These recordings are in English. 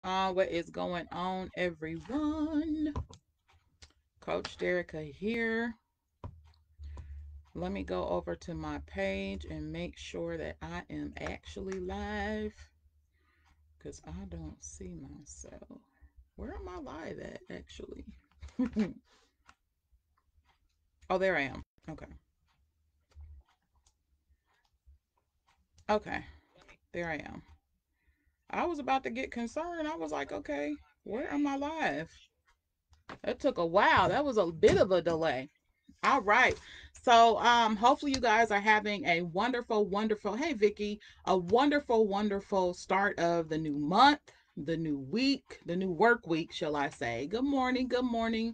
What is going on, everyone? Coach Derica here. Let me go over to my page and make sure that I am actually live because I don't see myself. Where am I live at, actually? Oh, there I am. Okay. Okay. There I am. I was about to get concerned. I was like, okay, where am I live? That took a while. That was a bit of a delay. All right. So hopefully you guys are having a wonderful, wonderful, hey Vicky, a wonderful, wonderful start of the new month, the new week, the new work week, shall I say. Good morning, good morning.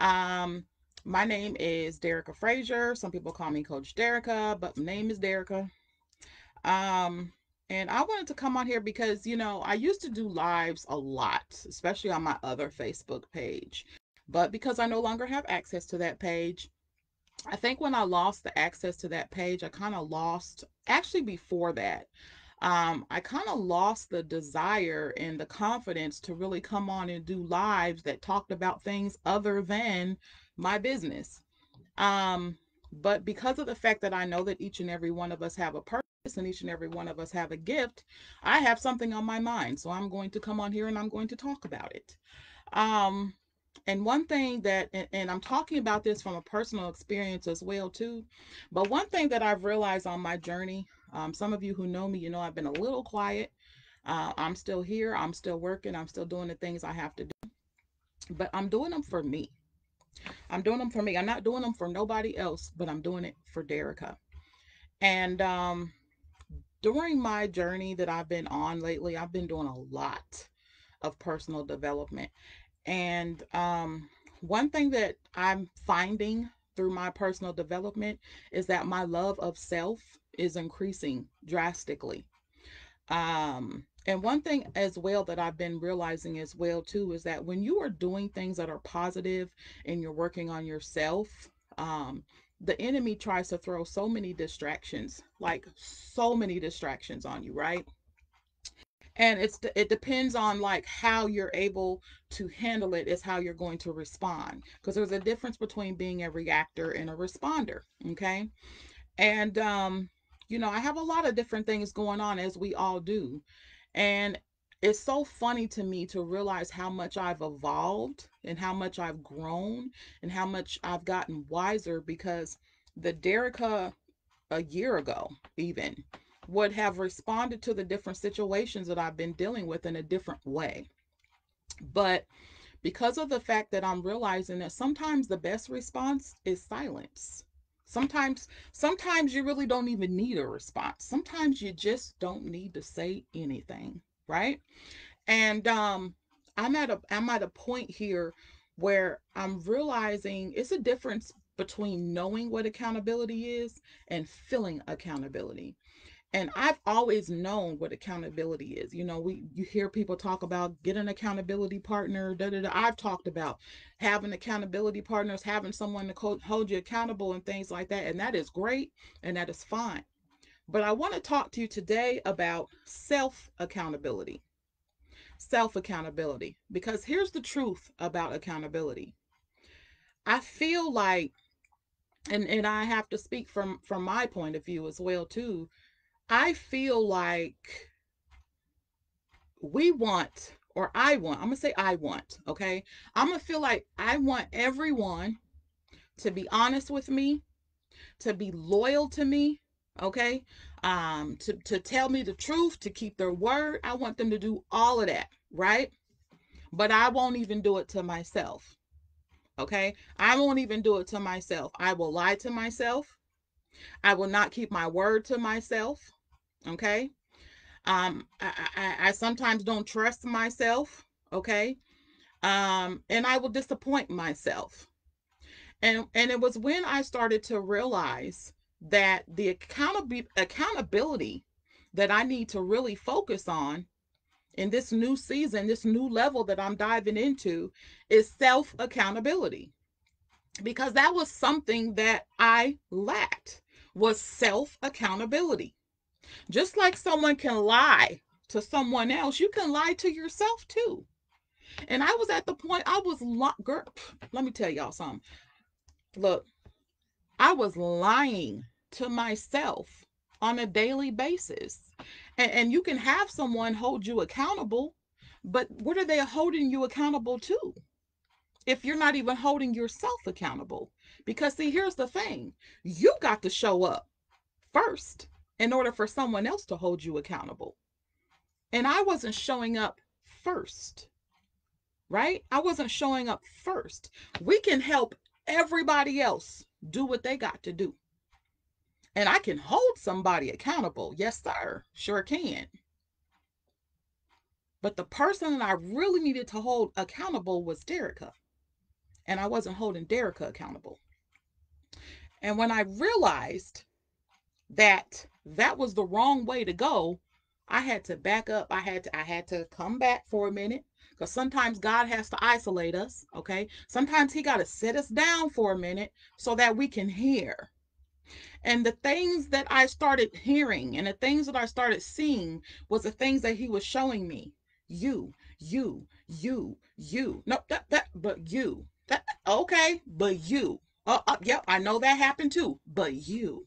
Um my name is Derica Frazier. Some people call me Coach Derica, but my name is Derica. Um and I wanted to come on here because, I used to do lives a lot, especially on my other Facebook page. But because I no longer have access to that page, I think when I lost the access to that page, I kind of lost, actually, before that, I kind of lost the desire and the confidence to really come on and do lives that talked about things other than my business. Um, but because of the fact that I know that each and every one of us have a purpose and each and every one of us have a gift, I have something on my mind. So I'm going to come on here and I'm going to talk about it. Um, and one thing that, and I'm talking about this from a personal experience as well too, but one thing that I've realized on my journey, some of you who know me, I've been a little quiet. I'm still here. I'm still working. I'm still doing the things I have to do, but I'm doing them for me. I'm doing them for me. I'm not doing them for nobody else, but I'm doing it for Derica. And during my journey that I've been on lately, I've been doing a lot of personal development. And one thing that I'm finding through my personal development is that my love of self is increasing drastically. And one thing as well that I've been realizing as well too is that when you are doing things that are positive and you're working on yourself, um, the enemy tries to throw so many distractions, like so many distractions on you, right? And it depends on like how you're able to handle it is how you're going to respond, because there's a difference between being a reactor and a responder. Okay. And I have a lot of different things going on, as we all do. And it's so funny to me to realize how much I've evolved and how much I've grown and how much I've gotten wiser, because the Derica a year ago, even, would have responded to the different situations that I've been dealing with in a different way. But because of the fact that I'm realizing that sometimes the best response is silence. Sometimes you really don't even need a response. Sometimes you just don't need to say anything, right? And I'm at a point here where I'm realizing it's a difference between knowing what accountability is and feeling accountability. And I've always known what accountability is. You hear people talk about get an accountability partner. Da, da, da. I've talked about having accountability partners, having someone to hold you accountable and things like that, and that is great and that is fine. But I want to talk to you today about self accountability. Self accountability, because here's the truth about accountability. I feel like, and I have to speak from my point of view as well too. I feel like we want, or I'm gonna say I want, okay? I'm gonna feel like I want everyone to be honest with me, to be loyal to me, okay? To tell me the truth, to keep their word. I want them to do all of that, right? But I won't even do it to myself, okay? I won't even do it to myself. I will lie to myself. I will not keep my word to myself, okay? I sometimes don't trust myself, okay? And I will disappoint myself. And it was when I started to realize that the accountability that I need to really focus on in this new season, this new level that I'm diving into, is self accountability, because that was something that I lacked, was self accountability. Just like someone can lie to someone else, you can lie to yourself too. And I was at the point I was girl, let me tell y'all something. Look, I was lying to myself on a daily basis. And you can have someone hold you accountable, but what are they holding you accountable to if you're not even holding yourself accountable? Because, see, here's the thing, you got to show up first in order for someone else to hold you accountable. And I wasn't showing up first, right? I wasn't showing up first. We can help everybody else do what they got to do. And I can hold somebody accountable. Yes, sir. Sure can. But the person that I really needed to hold accountable was Derica. And I wasn't holding Derica accountable. And when I realized that that was the wrong way to go, I had to back up. I had to come back for a minute, because sometimes God has to isolate us, okay? Sometimes he got to sit us down for a minute so that we can hear. And the things that I started hearing and the things that I started seeing was the things that he was showing me. You. No, but you. That, okay, but you. Yep, I know that happened too, but you.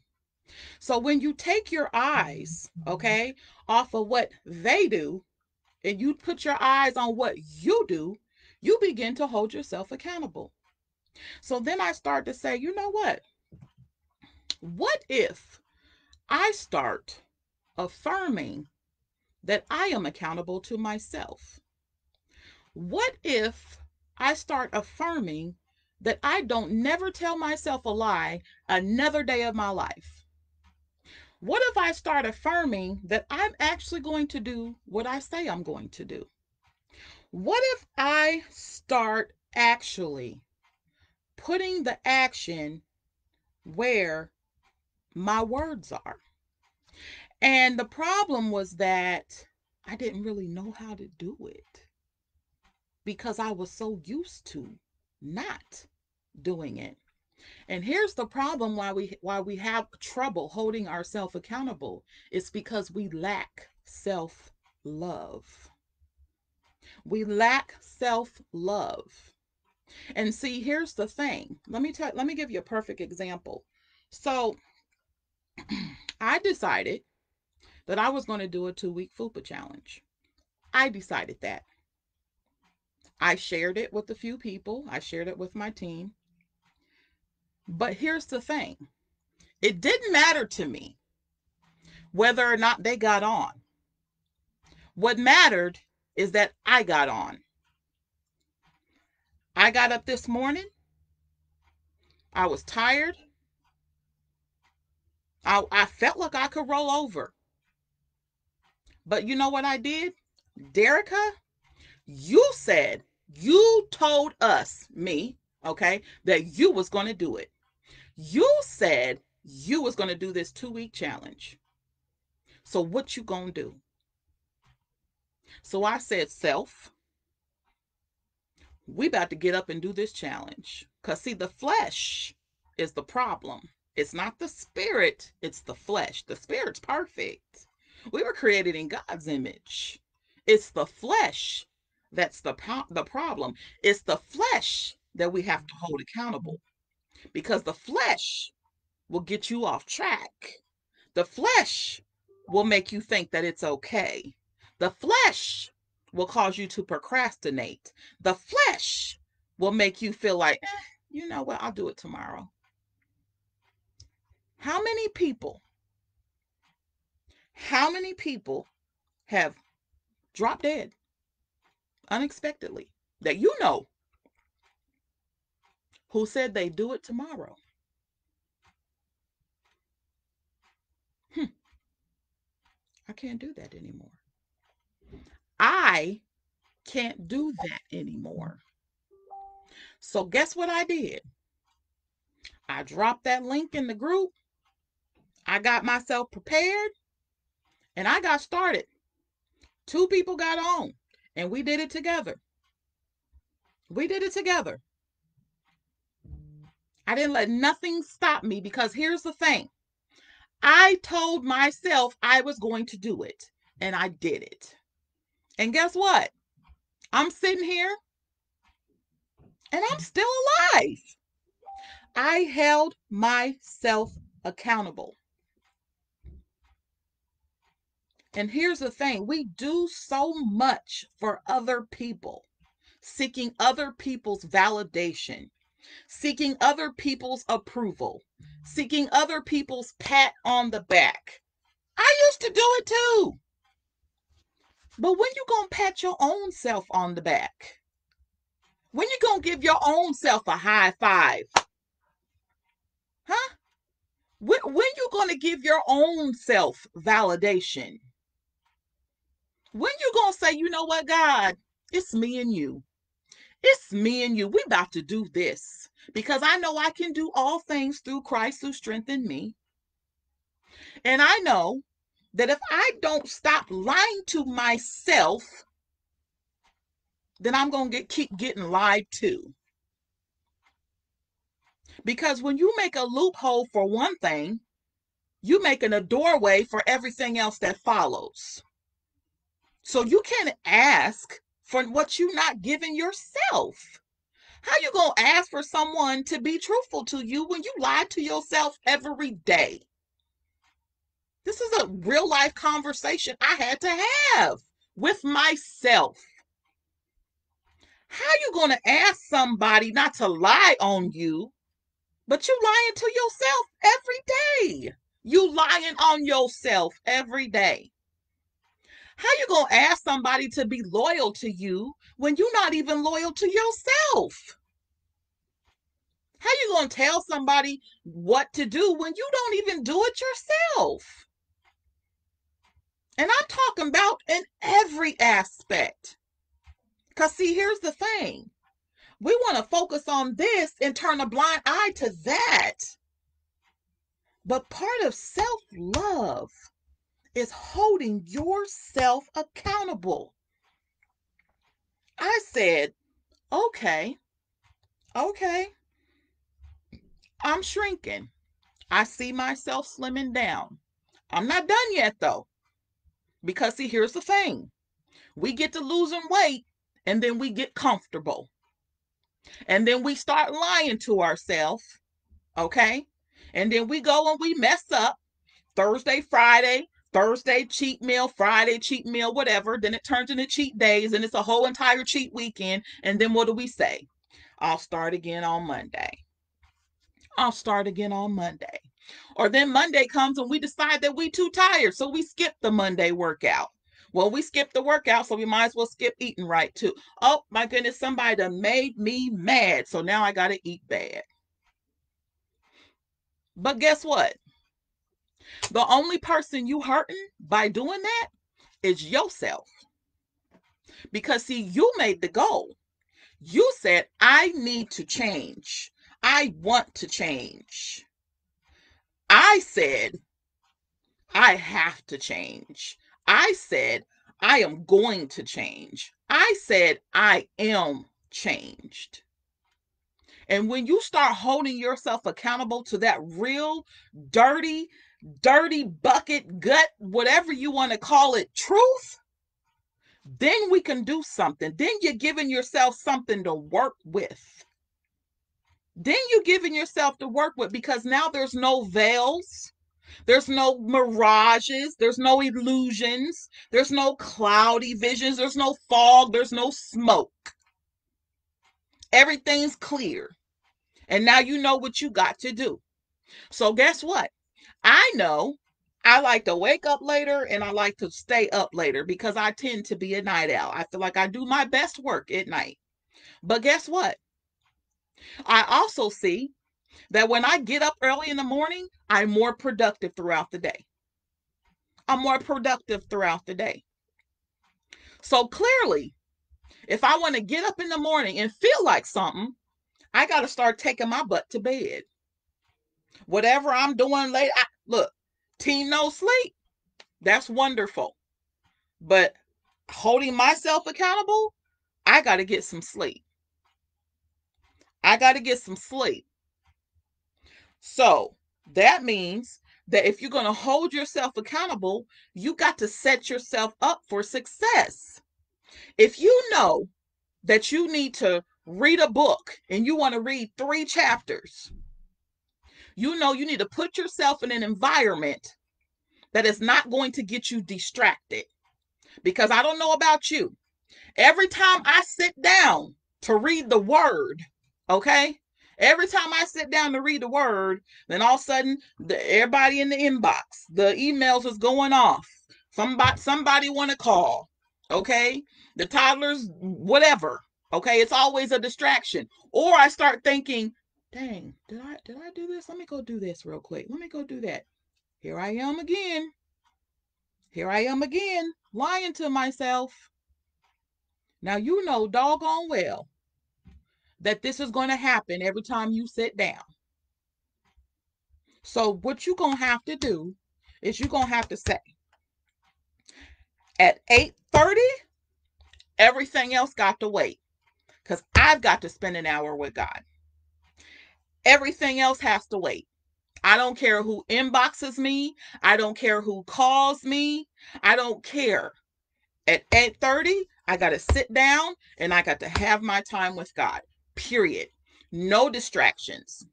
So when you take your eyes, okay, off of what they do and you put your eyes on what you do, you begin to hold yourself accountable. So then I start to say, you know what? What if I start affirming that I am accountable to myself? What if I start affirming that I don't never tell myself a lie another day of my life? What if I start affirming that I'm actually going to do what I say I'm going to do? What if I start actually putting the action where my words are? And the problem was that I didn't really know how to do it because I was so used to not doing it. And here's the problem why we have trouble holding ourselves accountable. It's because we lack self-love. We lack self-love. And see, here's the thing. Let me give you a perfect example. So, I decided that I was going to do a 2-week FUPA challenge. I decided that. I shared it with a few people. I shared it with my team. But here's the thing. It didn't matter to me whether or not they got on. What mattered is that I got on. I got up this morning. I was tired. I felt like I could roll over. But you know what I did? Derica, you told us, me, okay, that you was going to do it. You said you was going to do this 2-week challenge. So what you going to do? So I said, self, we about to get up and do this challenge. Because, see, the flesh is the problem. It's not the spirit, it's the flesh. The spirit's perfect. We were created in God's image. It's the flesh that's the problem. It's the flesh that we have to hold accountable, because the flesh will get you off track. The flesh will make you think that it's okay. The flesh will cause you to procrastinate. The flesh will make you feel like, you know what, I'll do it tomorrow. How many people have dropped dead unexpectedly that you know who said they do it tomorrow? I can't do that anymore. I can't do that anymore. So guess what I did? I dropped that link in the group. I got myself prepared and I got started. 2 people got on and we did it together. We did it together. I didn't let nothing stop me, because here's the thing. I told myself I was going to do it. and I did it. And guess what? I'm sitting here and I'm still alive. I held myself accountable. And here's the thing, we do so much for other people, seeking other people's validation, seeking other people's approval, seeking other people's pat on the back. I used to do it too. But when you gonna pat your own self on the back? When you gonna give your own self a high five? Huh? When you gonna give your own self validation? When you gonna say, you know what, God, it's me and you. It's me and you. We about to do this because I know I can do all things through Christ who strengthened me. And I know that if I don't stop lying to myself, then I'm going to keep getting lied to. Because when you make a loophole for one thing, you're making a doorway for everything else that follows. So you can't ask for what you're not giving yourself. How you going to ask for someone to be truthful to you when you lie to yourself every day? This is a real life conversation I had to have with myself. How you going to ask somebody not to lie on you, but you lying to yourself every day? You lying on yourself every day. How you going to ask somebody to be loyal to you when you're not even loyal to yourself? How you going to tell somebody what to do when you don't even do it yourself? And I'm talking about in every aspect. Because, see, here's the thing. We want to focus on this and turn a blind eye to that. But part of self-love is holding yourself accountable. I said, okay, I'm shrinking. I see myself slimming down. I'm not done yet, though. Because, see, here's the thing. We get to losing weight, and then we get comfortable. And then we start lying to ourselves, okay? And then we go and we mess up Thursday, Friday, Thursday cheat meal, Friday cheat meal, whatever. Then it turns into cheat days and it's a whole entire cheat weekend. And then what do we say? I'll start again on Monday. I'll start again on Monday. Or then Monday comes and we decide that we too tired, so we skip the Monday workout. Well, we skipped the workout, so we might as well skip eating right too. Oh my goodness, somebody done made me mad, so now I gotta eat bad. But guess what? The only person you hurting by doing that is yourself. Because see, you made the goal. You said, I need to change. I want to change. I said, I have to change. I said, I am going to change. I said, I am changed. And when you start holding yourself accountable to that real dirty bucket, gut, whatever you want to call it, truth, then we can do something. Then you're giving yourself something to work with. Then you're giving yourself to work with, because now there's no veils. There's no mirages. There's no illusions. There's no cloudy visions. There's no fog. There's no smoke. Everything's clear. And now you know what you got to do. So guess what? I know I like to wake up later and I like to stay up later because I tend to be a night owl. I feel like I do my best work at night. But guess what? I also see that when I get up early in the morning, I'm more productive throughout the day. I'm more productive throughout the day. So clearly, if I want to get up in the morning and feel like something, I got to start taking my butt to bed. Whatever I'm doing late, look, team no sleep, that's wonderful. But holding myself accountable, I got to get some sleep. I got to get some sleep. So that means that if you're going to hold yourself accountable, you got to set yourself up for success. If you know that you need to read a book and you want to read 3 chapters, you know you need to put yourself in an environment that is not going to get you distracted. Because I don't know about you, every time I sit down to read the word, okay? Every time I sit down to read the word, then all of a sudden, everybody in the inbox, the emails is going off. Somebody want to call, okay? The toddlers, whatever, okay? It's always a distraction. Or I start thinking, dang, did I do this? Let me go do this real quick. Let me go do that. Here I am again. Here I am again, lying to myself. Now you know doggone well that this is going to happen every time you sit down. So what you're going to have to do is you're going to have to say, at 8:30, everything else got to wait, because I've got to spend an hour with God. Everything else has to wait. I don't care who inboxes me. I don't care who calls me. I don't care. At 8:30, I got to sit down and I got to have my time with God. Period. No distractions.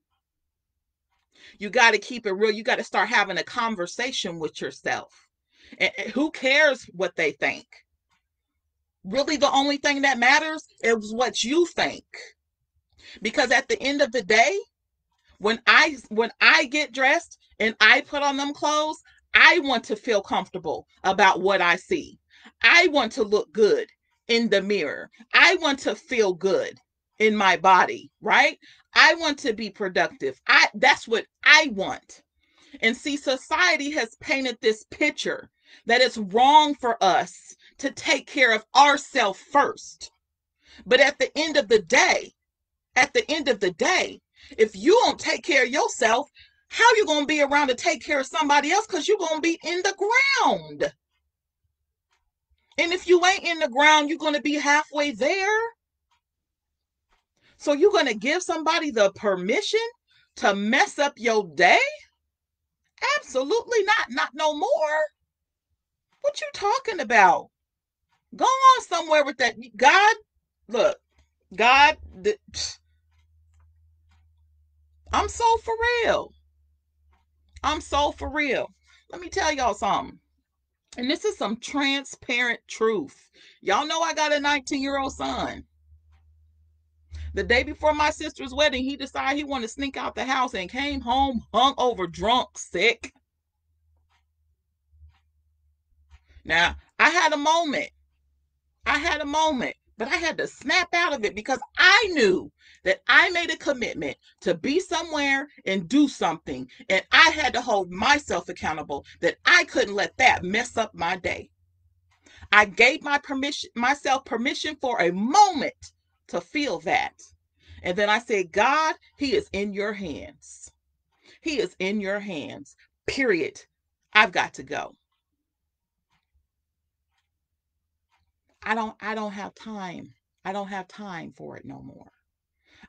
You got to keep it real. You got to start having a conversation with yourself. And who cares what they think? Really, the only thing that matters is what you think. Because at the end of the day, when I get dressed and I put on them clothes, I want to feel comfortable about what I see. I want to look good in the mirror. I want to feel good in my body, right? I want to be productive. That's what I want. And see, society has painted this picture that it's wrong for us to take care of ourselves first. But at the end of the day, if you don't take care of yourself, how you going to be around to take care of somebody else? Because you're going to be in the ground. And if you ain't in the ground, you're going to be halfway there. So you're going to give somebody the permission to mess up your day? Absolutely not. Not no more. What you talking about? Go on somewhere with that. God, look, God, I'm so for real. I'm so for real. Let me tell y'all something. And this is some transparent truth. Y'all know I got a 19-year-old son. The day before my sister's wedding, he decided he wanted to sneak out the house and came home hungover, drunk, sick. Now, I had a moment. But I had to snap out of it because I knew that I made a commitment to be somewhere and do something. And I had to hold myself accountable that I couldn't let that mess up my day. I gave myself permission for a moment to feel that. And then I said, God, he is in your hands. He is in your hands. Period. I've got to go. I don't have time. I don't have time for it no more.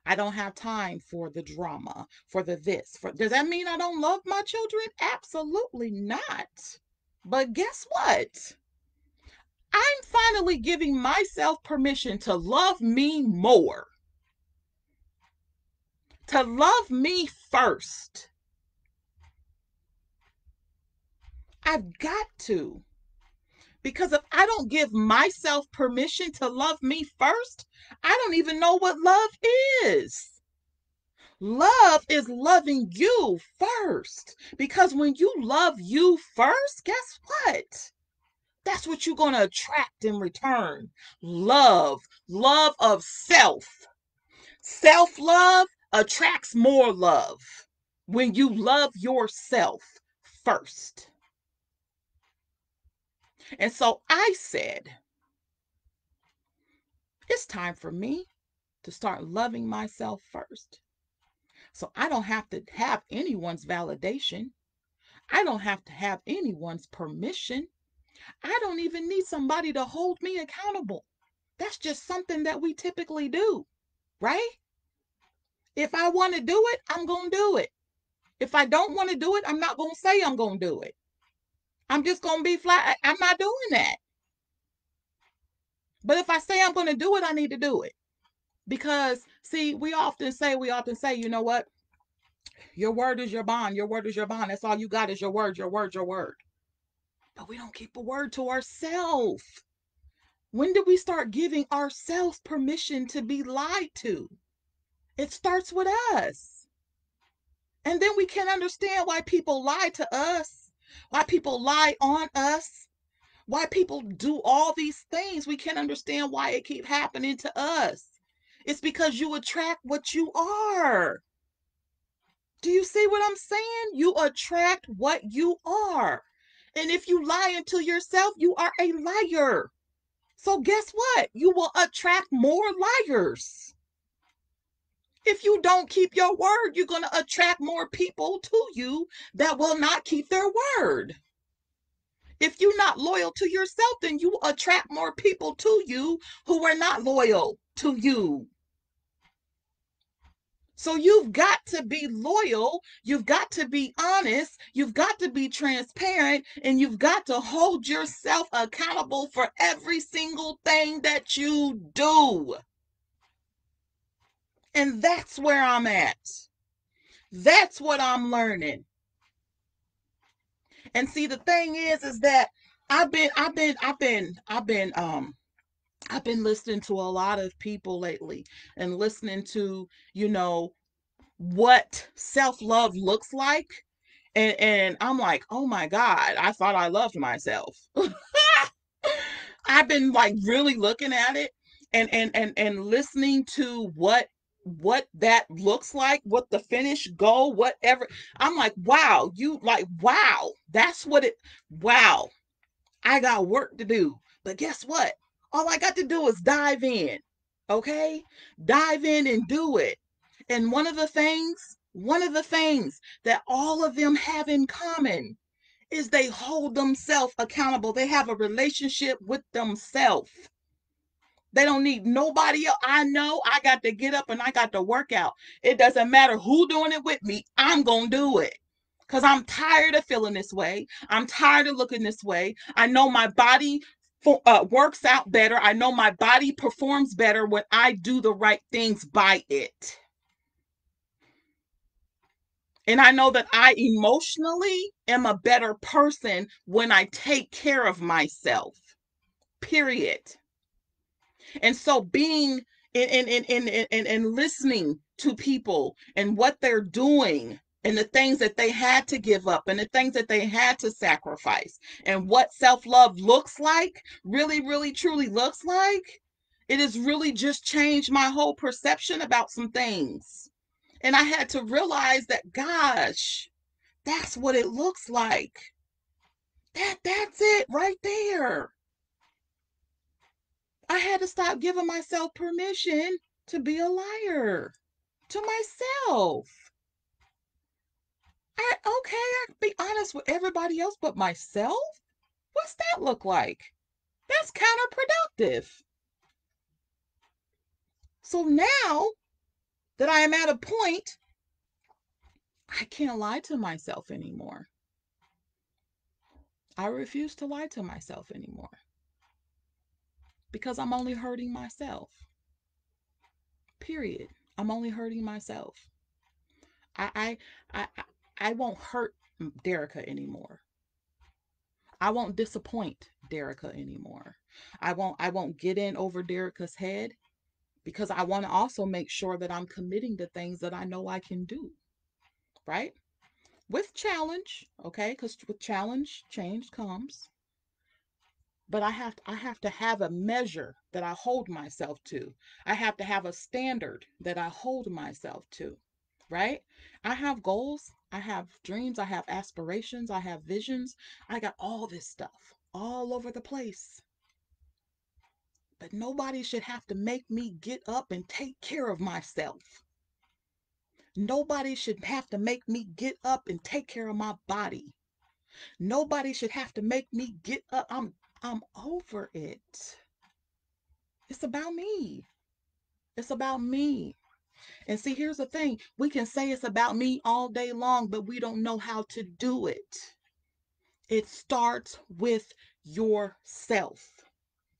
I don't have time for the drama, for the this. Does that mean I don't love my children? Absolutely not. But guess what? I'm finally giving myself permission to love me more. To love me first. I've got to. Because if I don't give myself permission to love me first, I don't even know what love is. Love is loving you first. Because when you love you first, guess what? That's what you're going to attract in return. Love. Love of self. Self-love attracts more love when you love yourself first. And so I said, it's time for me to start loving myself first. So I don't have to have anyone's validation. I don't have to have anyone's permission. I don't even need somebody to hold me accountable. That's just something that we typically do, right? If I want to do it, I'm going to do it. If I don't want to do it, I'm not going to say I'm going to do it. I'm just going to be flat. I'm not doing that. But if I say I'm going to do it, I need to do it. Because, see, we often say, you know what? Your word is your bond. Your word is your bond. That's all you got is your word, your word, your word. But we don't keep a word to ourselves. When did we start giving ourselves permission to be lied to? It starts with us. And then we can't understand why people lie to us, why people lie on us, why people do all these things. We can't understand why it keep happening to us. It's because you attract what you are. Do you see what I'm saying? You attract what you are. And if you lie to yourself, you are a liar. So guess what? You will attract more liars. If you don't keep your word, you're going to attract more people to you that will not keep their word. If you're not loyal to yourself, then you attract more people to you who are not loyal to you. So you've got to be loyal, you've got to be honest, you've got to be transparent, and you've got to hold yourself accountable for every single thing that you do. And that's where I'm at. That's what I'm learning. And see, the thing is that I've been listening to a lot of people lately and listening to, you know, what self-love looks like. And I'm like, oh my God, I thought I loved myself. I've been like really looking at it and listening to what that looks like, what the finished goal, whatever. I'm like, wow, wow, that's what it, wow, I got work to do. But guess what? All I got to do is dive in. Okay? Dive in and do it. And one of the things that all of them have in common is they hold themselves accountable. They have a relationship with themselves. They don't need nobody else. I know I got to get up and I got to work out. It doesn't matter who doing it with me. I'm going to do it. Because I'm tired of feeling this way. I'm tired of looking this way. I know my body works out better. I know my body performs better when I do the right things by it. And I know that I emotionally am a better person when I take care of myself. Period. And so being and listening to people and what they're doing and the things that they had to give up and the things that they had to sacrifice and what self-love looks like, really, really, truly looks like, it has really just changed my whole perception about some things. And I had to realize that, gosh, that's what it looks like. That's it right there. I had to stop giving myself permission to be a liar to myself. I can be honest with everybody else but myself. What's that look like? That's counterproductive. So now that I am at a point, I can't lie to myself anymore. I refuse to lie to myself anymore because I'm only hurting myself. Period. I'm only hurting myself. I I I, I won't hurt Derica anymore. I won't disappoint Derica anymore. I won't get in over Derica's head because I want to also make sure that I'm committing to things that I know I can do, right? With challenge, okay? Cuz with challenge change comes. But I have to have a measure that I hold myself to. I have to have a standard that I hold myself to, right? I have goals, I have dreams, I have aspirations, I have visions. I got all this stuff all over the place. But nobody should have to make me get up and take care of myself. Nobody should have to make me get up and take care of my body. Nobody should have to make me get up. I'm over it. It's about me. It's about me. And see, here's the thing. We can say it's about me all day long, but we don't know how to do it. It starts with yourself.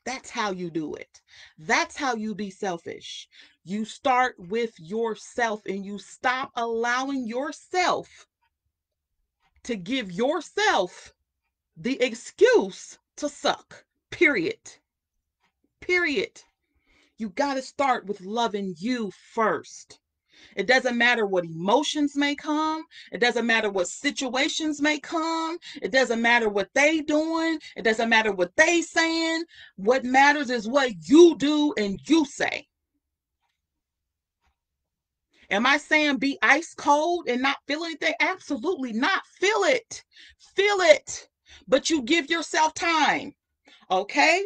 That's how you do it. That's how you be selfish. You start with yourself and you stop allowing yourself to give yourself the excuse to suck. Period. Period. You got to start with loving you first. It doesn't matter what emotions may come. It doesn't matter what situations may come. It doesn't matter what they doing. It doesn't matter what they saying. What matters is what you do and you say. Am I saying be ice cold and not feel anything? Absolutely not. Feel it. Feel it. But you give yourself time. Okay?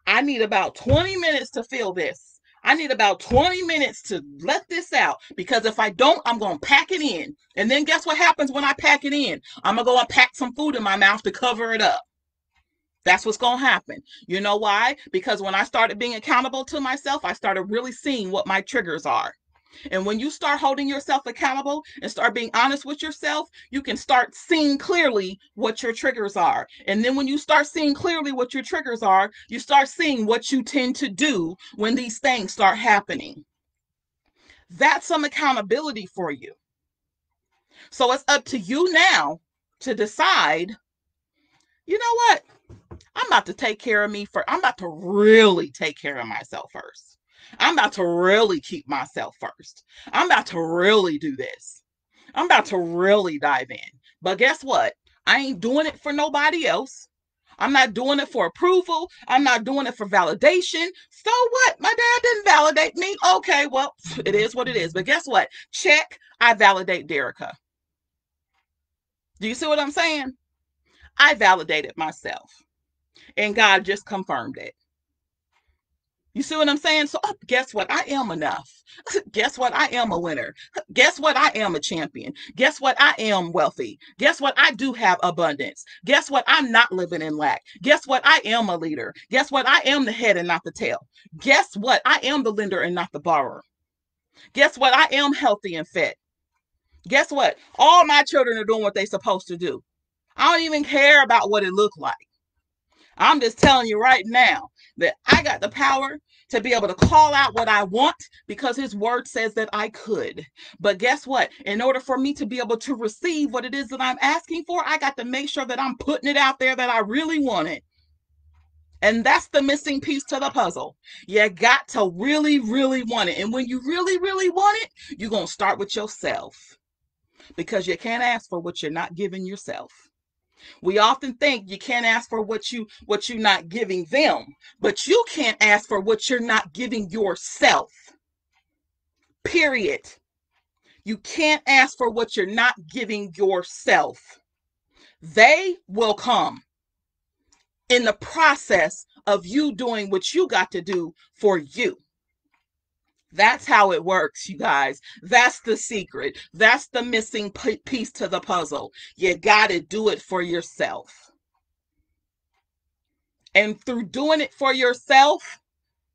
I need about 20 minutes to feel this. I need about 20 minutes to let this out because if I don't, I'm going to pack it in. And then guess what happens when I pack it in? I'm going to go and pack some food in my mouth to cover it up. That's what's going to happen. You know why? Because when I started being accountable to myself, I started really seeing what my triggers are. And when you start holding yourself accountable and start being honest with yourself, you can start seeing clearly what your triggers are. And then when you start seeing clearly what your triggers are, you start seeing what you tend to do when these things start happening. That's some accountability for you. So it's up to you now to decide, you know what? I'm about to take care of me first. I'm about to really take care of myself first. I'm about to really keep myself first. I'm about to really do this. I'm about to really dive in. But guess what? I ain't doing it for nobody else. I'm not doing it for approval. I'm not doing it for validation. So what? My dad didn't validate me. Okay, well, it is what it is. But guess what? Check, I validate Derica. Do you see what I'm saying? I validated myself. And God just confirmed it. You see what I'm saying? So guess what? I am enough. Guess what? I am a winner. Guess what? I am a champion. Guess what? I am wealthy. Guess what? I do have abundance. Guess what? I'm not living in lack. Guess what? I am a leader. Guess what? I am the head and not the tail. Guess what? I am the lender and not the borrower. Guess what? I am healthy and fit. Guess what? All my children are doing what they're supposed to do. I don't even care about what it looked like. I'm just telling you right now that I got the power to be able to call out what I want because his word says that I could. But guess what? In order for me to be able to receive what it is that I'm asking for, I got to make sure that I'm putting it out there that I really want it. And that's the missing piece to the puzzle. You got to really, really want it. And when you really, really want it, you're going to start with yourself because you can't ask for what you're not giving yourself. We often think you can't ask for what you're not giving them, but you can't ask for what you're not giving yourself. Period. You can't ask for what you're not giving yourself. They will come in the process of you doing what you got to do for you. That's how it works, you guys. That's the secret. That's the missing piece to the puzzle. You got to do it for yourself. And through doing it for yourself,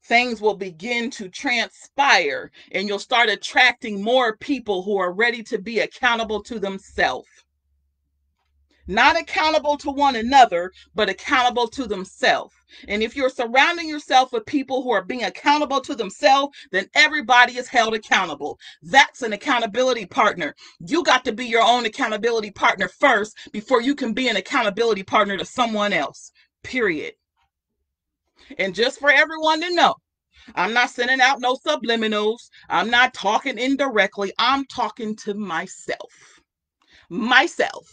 things will begin to transpire and you'll start attracting more people who are ready to be accountable to themselves. Not accountable to one another, but accountable to themselves. And if you're surrounding yourself with people who are being accountable to themselves, then everybody is held accountable. That's an accountability partner. You got to be your own accountability partner first before you can be an accountability partner to someone else. Period. And just for everyone to know, I'm not sending out no subliminals. I'm not talking indirectly. I'm talking to myself. Myself.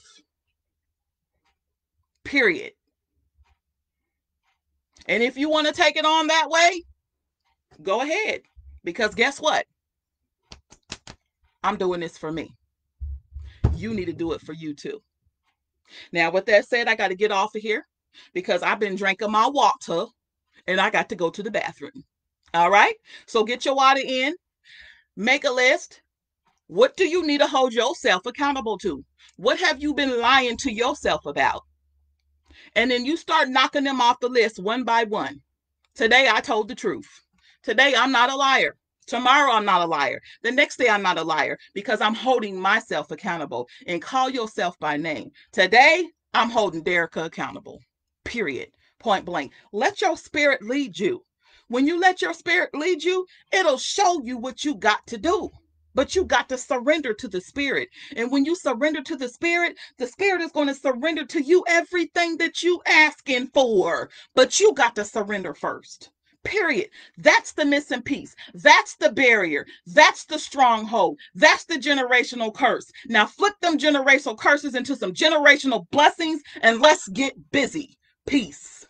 Period. And if you want to take it on that way, go ahead. Because guess what? I'm doing this for me. You need to do it for you too. Now, with that said, I got to get off of here because I've been drinking my water and I got to go to the bathroom. All right? So get your water in. Make a list. What do you need to hold yourself accountable to? What have you been lying to yourself about? And then you start knocking them off the list one by one. Today, I told the truth. Today, I'm not a liar. Tomorrow, I'm not a liar. The next day, I'm not a liar because I'm holding myself accountable. And call yourself by name. Today, I'm holding Derica accountable. Period. Point blank. Let your spirit lead you. When you let your spirit lead you, it'll show you what you got to do. But you got to surrender to the spirit. And when you surrender to the spirit is going to surrender to you everything that you asking for. But you got to surrender first. Period. That's the missing piece. That's the barrier. That's the stronghold. That's the generational curse. Now flip them generational curses into some generational blessings and let's get busy. Peace.